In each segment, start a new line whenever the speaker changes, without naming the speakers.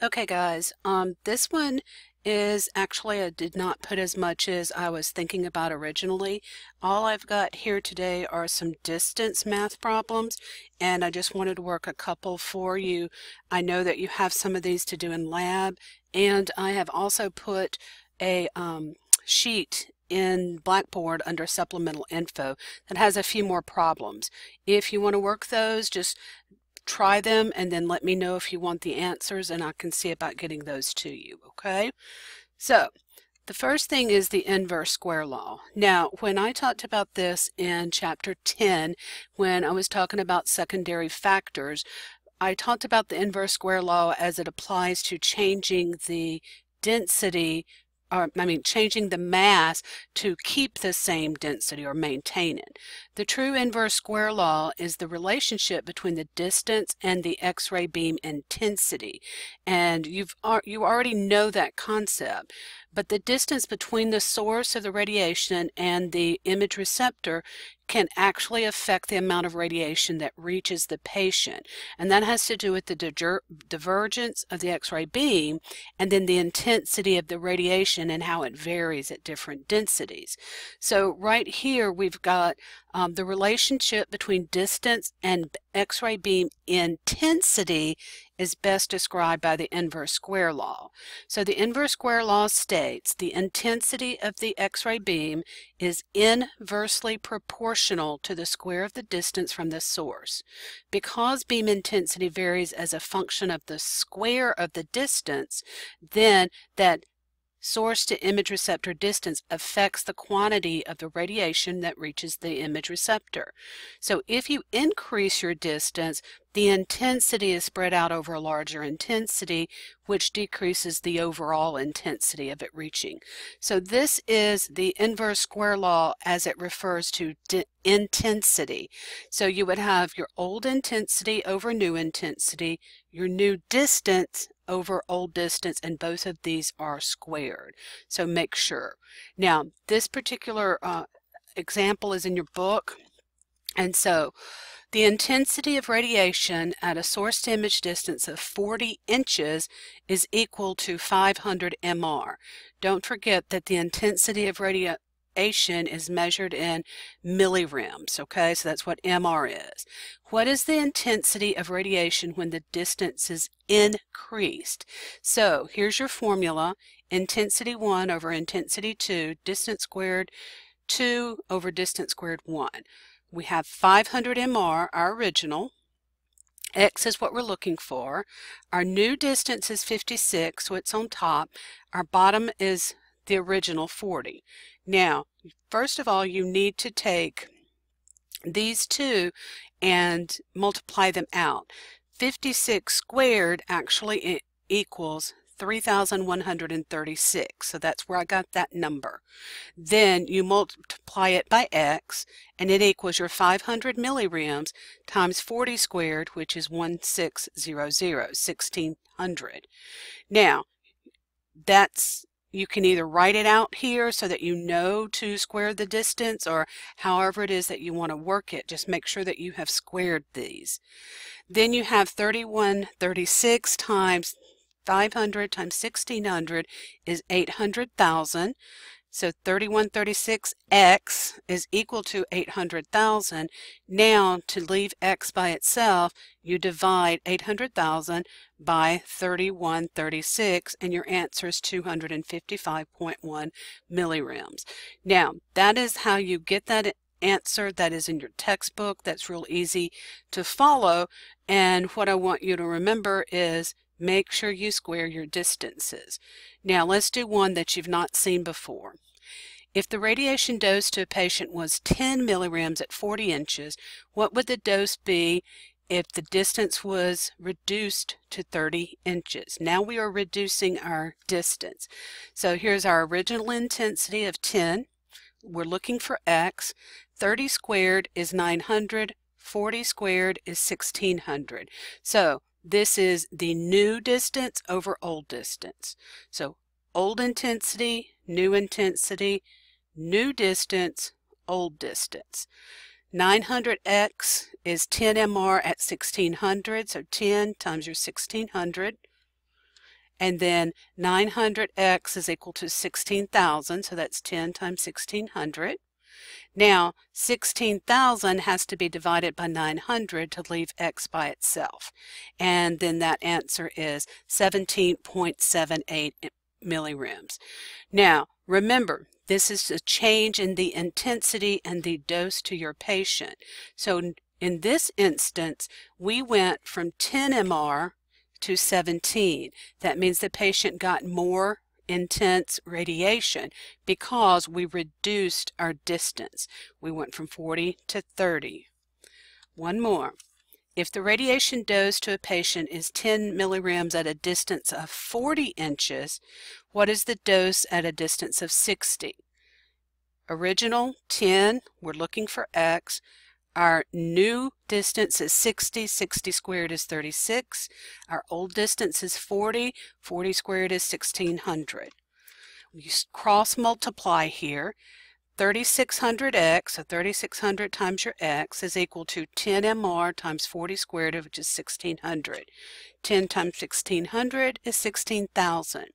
Okay guys, this one is actually I did not put as much as I was thinking about originally. All I've got here today are some distance math problems, and I just wanted to work a couple for you. I know that you have some of these to do in lab, and I have also put a sheet in Blackboard under supplemental info that has a few more problems. If you want to work those, just try them and then let me know if you want the answers and I can see about getting those to you, okay? So the first thing is the inverse square law. Now, when I talked about this in chapter 10, when I was talking about secondary factors, I talked about the inverse square law as it applies to changing the density changing the mass to keep the same density or maintain it. The true inverse square law is the relationship between the distance and the X-ray beam intensity. And you already know that concept. But the distance between the source of the radiation and the image receptor can actually affect the amount of radiation that reaches the patient. And that has to do with the divergence of the X-ray beam and then the intensity of the radiation and how it varies at different densities. So right here we've got the relationship between distance and X-ray beam intensity is best described by the inverse square law. So the inverse square law states the intensity of the X-ray beam is inversely proportional to the square of the distance from the source. Because beam intensity varies as a function of the square of the distance, then that source to image receptor distance affects the quantity of the radiation that reaches the image receptor. So if you increase your distance, the intensity is spread out over a larger intensity, which decreases the overall intensity of it reaching. So this is the inverse square law as it refers to intensity. So you would have your old intensity over new intensity, your new distance over old distance, and both of these are squared. So make sure. Now, this particular example is in your book, and so the intensity of radiation at a source to image distance of 40 inches is equal to 500 MR. Don't forget that the intensity of radiation is measured in millirems, okay? So that's what MR is. What is the intensity of radiation when the distance is increased? So here's your formula: intensity 1 over intensity 2, distance squared 2 over distance squared 1. We have 500 MR, our original. X is what we're looking for. Our new distance is 56, so it's on top. Our bottom is the original 40. Now, first of all, you need to take these two and multiply them out. 56 squared actually equals 3,136. So that's where I got that number. Then you multiply it by X, and it equals your 500 millirems times 40 squared, which is 1600, 1600. Now, you can either write it out here so that you know to square the distance, or however it is that you want to work it. Just make sure that you have squared these. Then you have 3136 times 500 times 1600 is 800,000. So 3136x is equal to 800,000. Now, to leave x by itself, you divide 800,000 by 3136, and your answer is 255.1 millirems. Now, that is how you get that answer. That is in your textbook. That's real easy to follow. And what I want you to remember is make sure you square your distances. Now let's do one that you've not seen before. If the radiation dose to a patient was 10 millirems at 40 inches, what would the dose be if the distance was reduced to 30 inches? Now we are reducing our distance. So here's our original intensity of 10. We're looking for X. 30 squared is 900. 40 squared is 1600. So this is the new distance over old distance. So old intensity, new distance, old distance. 900x is 10 MR at 1600, so 10 times your 1600. and then 900x is equal to 16,000, so that's 10 times 1600. Now 16,000 has to be divided by 900 to leave x by itself, and then that answer is 17.78 millirems. Now remember, this is a change in the intensity and the dose to your patient. So in this instance, we went from 10 MR to 17. That means the patient got more intense radiation because we reduced our distance. We went from 40 to 30. One more. If the radiation dose to a patient is 10 millirems at a distance of 40 inches, what is the dose at a distance of 60? Original 10, we're looking for x. Our new distance is 60, 60 squared is 36. Our old distance is 40, 40 squared is 1600. We cross multiply here. 3600x, so 3600 times your x is equal to 10 MR times 40 squared, which is 1600. 10 times 1600 is 16,000.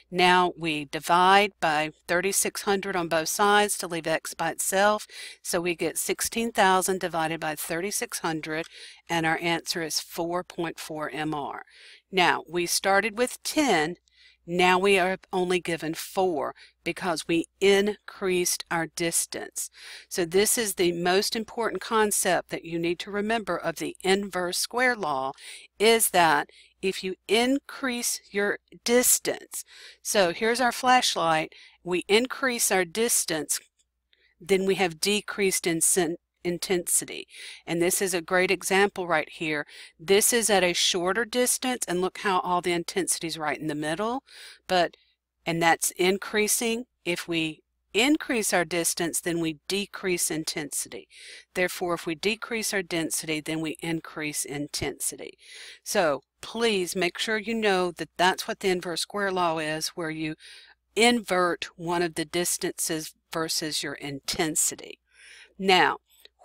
Now we divide by 3600 on both sides to leave x by itself, so we get 16,000 divided by 3600, and our answer is 4.4 MR. Now we started with 10. Now we are only given 4 because we increased our distance. So this is the most important concept that you need to remember of the inverse square law, is that if you increase your distance, so here's our flashlight, we increase our distance, then we have decreased intensity. And this is a great example right here. This is at a shorter distance, and look how all the intensity is right in the middle, and that's increasing. If we increase our distance, then we decrease intensity. Therefore, if we decrease our density, then we increase intensity. So please make sure you know that that's what the inverse square law is, where you invert one of the distances versus your intensity. Now,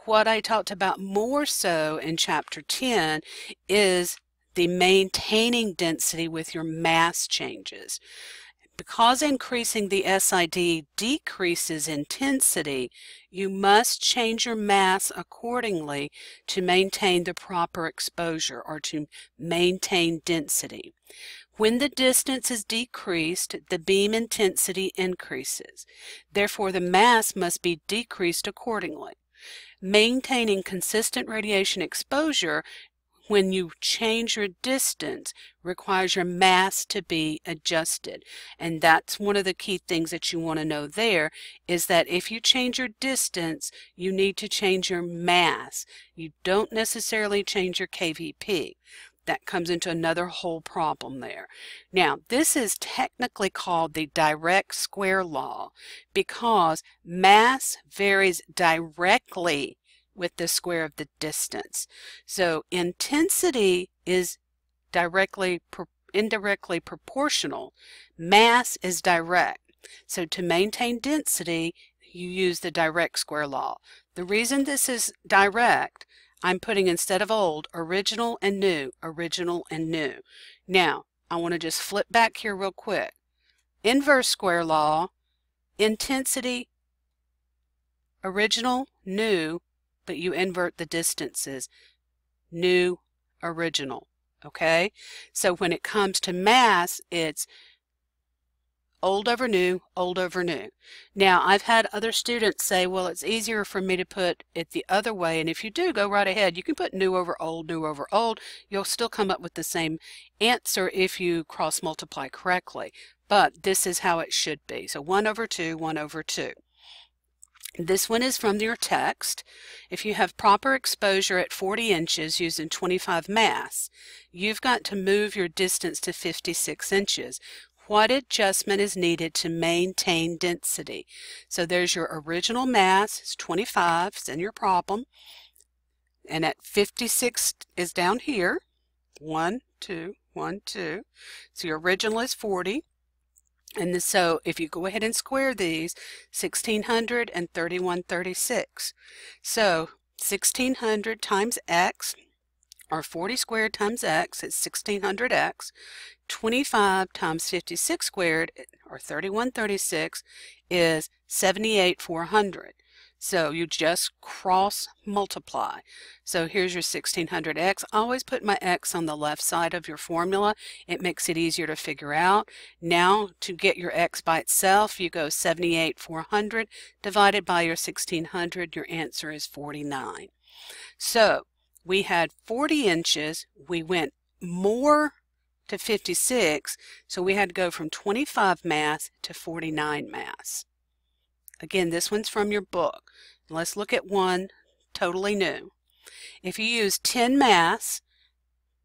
what I talked about more so in Chapter 10 is the maintaining density with your mass changes. Because increasing the SID decreases intensity, you must change your mass accordingly to maintain the proper exposure, or to maintain density. When the distance is decreased, the beam intensity increases. Therefore, the mass must be decreased accordingly. Maintaining consistent radiation exposure when you change your distance requires your mass to be adjusted. And that's one of the key things that you want to know there, is that if you change your distance, you need to change your mass. You don't necessarily change your KVP. That comes into another whole problem there. Now, this is technically called the direct square law because mass varies directly with the square of the distance. So intensity is indirectly proportional. Mass is direct. So to maintain density, you use the direct square law. The reason this is direct, I'm putting, instead of old, original and new, original and new. Now, I want to just flip back here real quick. Inverse square law, intensity, original, new, but you invert the distances, new, original, okay? So when it comes to mass, it's old over new, old over new. Now, I've had other students say, well, it's easier for me to put it the other way, and if you do, go right ahead. You can put new over old, new over old. You'll still come up with the same answer if you cross multiply correctly, but this is how it should be. So 1 over 2, 1 over 2. This one is from your text. If you have proper exposure at 40 inches using 25 mass, you've got to move your distance to 56 inches. What adjustment is needed to maintain density? So there's your original mass, it's 25, it's in your problem, and at 56 is down here, 1, 2, 1, 2. So your original is 40. And so if you go ahead and square these, 1600 and 3136. So 1600 times x, or 40 squared times x, is 1600x. 25 times 56 squared, or 3136, is 78,400. So you just cross multiply. So here's your 1600x. Always put my x on the left side of your formula. It makes it easier to figure out. Now to get your x by itself, you go 78,400 divided by your 1600. Your answer is 49. So we had 40 inches. We went more to 56, so we had to go from 25 mass to 49 mass. Again, this one's from your book. Let's look at one totally new. If you use 10 mass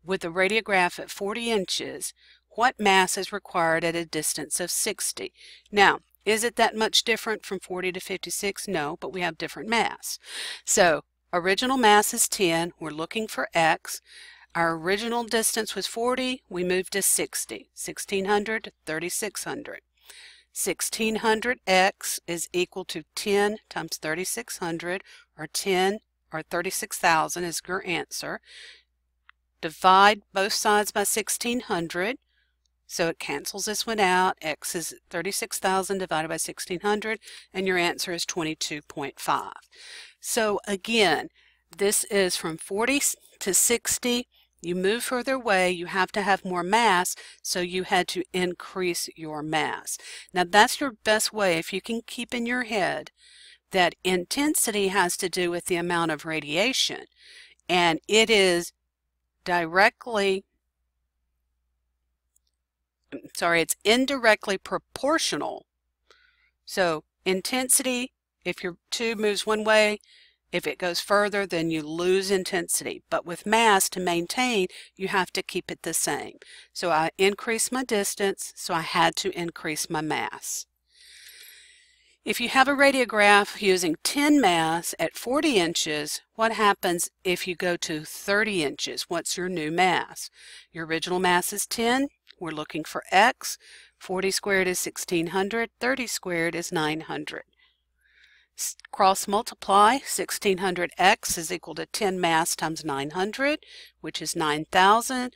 with a radiograph at 40 inches, what mass is required at a distance of 60? Now, is it that much different from 40 to 56? No, but we have different mass. So, original mass is 10. We're looking for x. Our original distance was 40. We moved to 60. 1600 to 3600. 1600x is equal to 10 times 3600, or 10 or 36,000 is your answer. Divide both sides by 1600, so it cancels this one out. X is 36,000 divided by 1600, and your answer is 22.5. So again, this is from 40 to 60. You move further away, you have to have more mass, so you had to increase your mass. Now that's your best way, if you can keep in your head that intensity has to do with the amount of radiation, and it is it's indirectly proportional. So intensity, if your tube moves one way, if it goes further, then you lose intensity. But with mass, to maintain, you have to keep it the same. So I increased my distance, so I had to increase my mass. If you have a radiograph using 10 mass at 40 inches, what happens if you go to 30 inches? What's your new mass? Your original mass is 10. We're looking for x. 40 squared is 1600. 30 squared is 900. Cross multiply. 1600x is equal to 10 mass times 900, which is 9,000.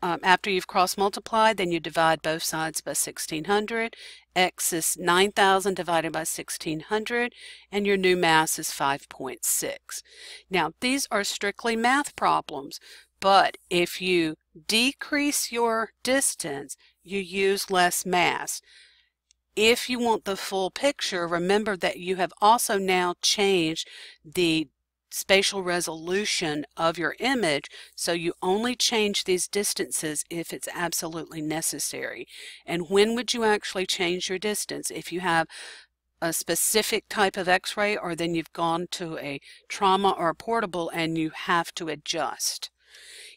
After you've cross multiplied, then you divide both sides by 1600. X is 9,000 divided by 1600, and your new mass is 5.6. Now these are strictly math problems, but if you decrease your distance, you use less mass. If you want the full picture, remember that you have also now changed the spatial resolution of your image, so you only change these distances if it's absolutely necessary. And when would you actually change your distance? If you have a specific type of x-ray, or then you've gone to a trauma or a portable and you have to adjust.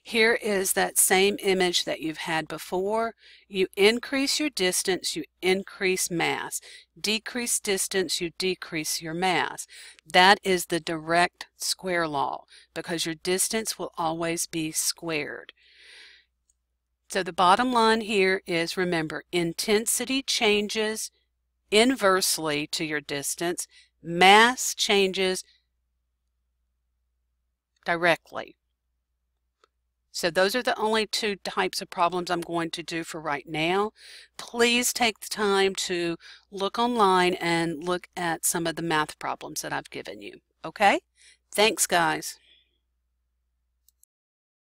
Here is that same image that you've had before. You increase your distance, you increase mass. Decrease distance, you decrease your mass. That is the direct square law, because your distance will always be squared. So the bottom line here is, remember, intensity changes inversely to your distance. Mass changes directly. So those are the only two types of problems I'm going to do for right now. Please take the time to look online and look at some of the math problems that I've given you. Okay? Thanks, guys.